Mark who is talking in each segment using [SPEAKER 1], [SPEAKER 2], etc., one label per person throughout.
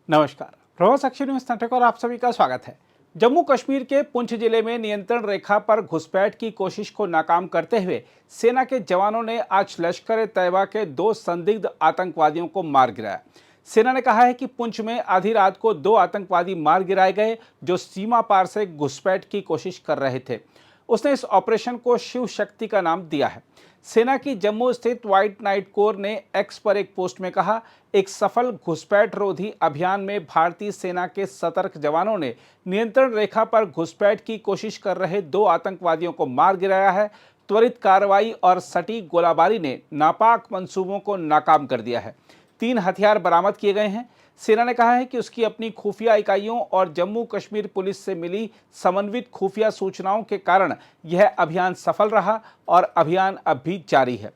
[SPEAKER 1] नमस्कार, प्रभात साक्षी news network और आप सभी का स्वागत है। जम्मू कश्मीर के पुंछ जिले में नियंत्रण रेखा पर घुसपैठ की कोशिश को नाकाम करते हुए सेना के जवानों ने आज लश्कर ए तैयबा के 2 संदिग्ध आतंकवादियों को मार गिराया। सेना ने कहा है कि पुंछ में आधी रात को 2 आतंकवादी मार गिराए गए जो सीमा पार से घुसपैठ की कोशिश कर रहे थे। उसने इस ऑपरेशन को शिव शक्ति का नाम दिया है। सेना की जम्मू स्थित व्हाइट नाइट कोर ने एक्स पर एक पोस्ट में कहा, एक सफल घुसपैठ रोधी अभियान में भारतीय सेना के सतर्क जवानों ने नियंत्रण रेखा पर घुसपैठ की कोशिश कर रहे 2 आतंकवादियों को मार गिराया है। त्वरित कार्रवाई और सटीक गोलाबारी ने नापाक मंसूबों को नाकाम कर दिया है। 3 हथियार बरामद किए गए हैं। सेना ने कहा है कि उसकी अपनी खुफिया इकाइयों और जम्मू कश्मीर पुलिस से मिली समन्वित खुफिया सूचनाओं के कारण यह अभियान सफल रहा और अभियान अब भी जारी है।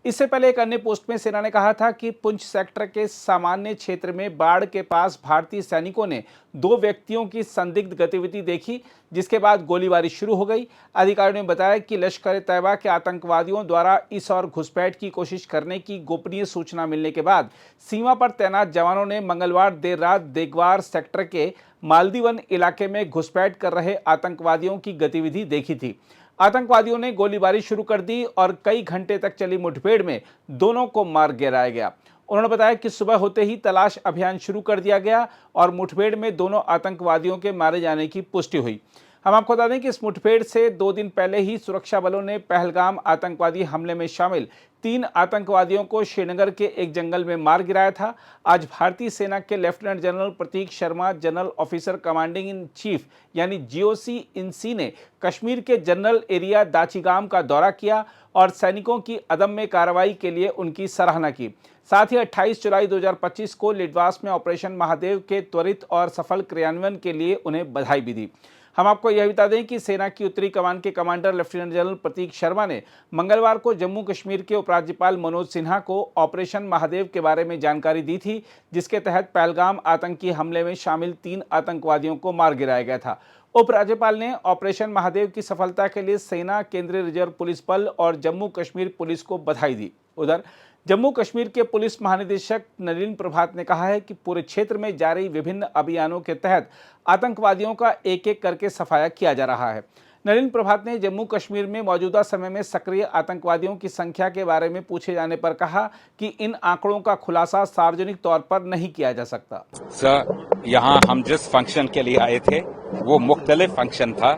[SPEAKER 1] इससे पहले एक अन्य पोस्ट में सेना ने कहा था कि पुंछ सेक्टर के सामान्य क्षेत्र में बाढ़ के पास भारतीय सैनिकों ने 2 व्यक्तियों की संदिग्ध गतिविधि देखी, जिसके बाद गोलीबारी शुरू हो गई। अधिकारियों ने बताया कि लश्कर ए तैयबा के आतंकवादियों द्वारा इस और घुसपैठ की कोशिश करने की गोपनीय सूचना मिलने के बाद सीमा पर तैनात जवानों ने मंगलवार देर रात देगवार सेक्टर के मालदीवन इलाके में घुसपैठ कर रहे आतंकवादियों की गतिविधि देखी थी। आतंकवादियों ने गोलीबारी शुरू कर दी और कई घंटे तक चली मुठभेड़ में दोनों को मार गिराया गया। उन्होंने बताया कि सुबह होते ही तलाश अभियान शुरू कर दिया गया और मुठभेड़ में दोनों आतंकवादियों के मारे जाने की पुष्टि हुई। हम आपको बता दें कि इस मुठभेड़ से 2 दिन पहले ही सुरक्षा बलों ने पहलगाम आतंकवादी हमले में शामिल 3 आतंकवादियों को श्रीनगर के एक जंगल में मार गिराया था। आज भारतीय सेना के lieutenant general Prateek Sharma, general officer commanding in chief यानी जीओसी इन सी ने कश्मीर के जनरल एरिया दाचीगाम का दौरा किया और सैनिकों की अदम्य कार्रवाई के लिए उनकी सराहना की। साथ ही 28 जुलाई 2025 को लिडवास में ऑपरेशन महादेव के त्वरित और सफल क्रियान्वयन के लिए उन्हें बधाई भी दी। हम आपको यह बता दें कि सेना की उत्तरी कमान के commander lieutenant general Prateek Sharma ने मंगलवार को जम्मू कश्मीर के उपराज्यपाल मनोज सिन्हा को ऑपरेशन महादेव के बारे में जानकारी दी थी, जिसके तहत पहलगाम आतंकी हमले में शामिल 3 आतंकवादियों को मार गिराया गया था। उपराज्यपाल ने ऑपरेशन महादेव की सफलता के लिए सेना, केंद्रीय रिजर्व पुलिस बल और जम्मू कश्मीर पुलिस को बधाई दी। उधर जम्मू कश्मीर के पुलिस महानिदेशक नलिन प्रभात ने कहा है कि पूरे क्षेत्र में जारी विभिन्न अभियानों के तहत आतंकवादियों का एक-एक करके सफाया किया जा रहा है। नलिन प्रभात ने जम्मू कश्मीर में मौजूदा समय में सक्रिय आतंकवादियों की संख्या के बारे में पूछे जाने पर कहा कि इन आंकड़ों का खुलासा सार्वजनिक तौर पर नहीं किया जा सकता।
[SPEAKER 2] सर, यहाँ हम जिस फंक्शन के लिए आए थे वो मुख्तलिफ फंक्शन था।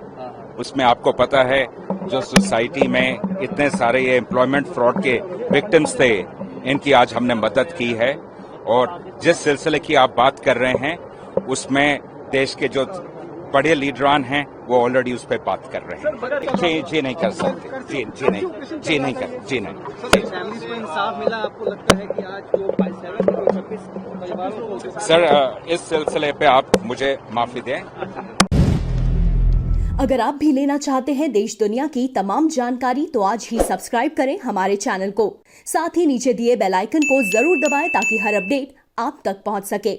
[SPEAKER 2] उसमें आपको पता है जो सोसाइटी में इतने सारे ये एम्प्लॉयमेंट फ्रॉड के विक्टिम्स थे, इनकी आज हमने मदद की है। और जिस सिलसिले की आप बात कर रहे हैं उसमें देश के जो बड़े लीडरान हैं वो ऑलरेडी उस पर बात कर रहे हैं। जी नहीं कर सकते, जी नहीं। सर, इस सिलसिले पे आप मुझे माफी दें।
[SPEAKER 3] अगर आप भी लेना चाहते हैं देश दुनिया की तमाम जानकारी तो आज ही सब्सक्राइब करें हमारे चैनल को। साथ ही नीचे दिए बेल आइकन को जरूर दबाएं ताकि हर अपडेट आप तक पहुंच सके।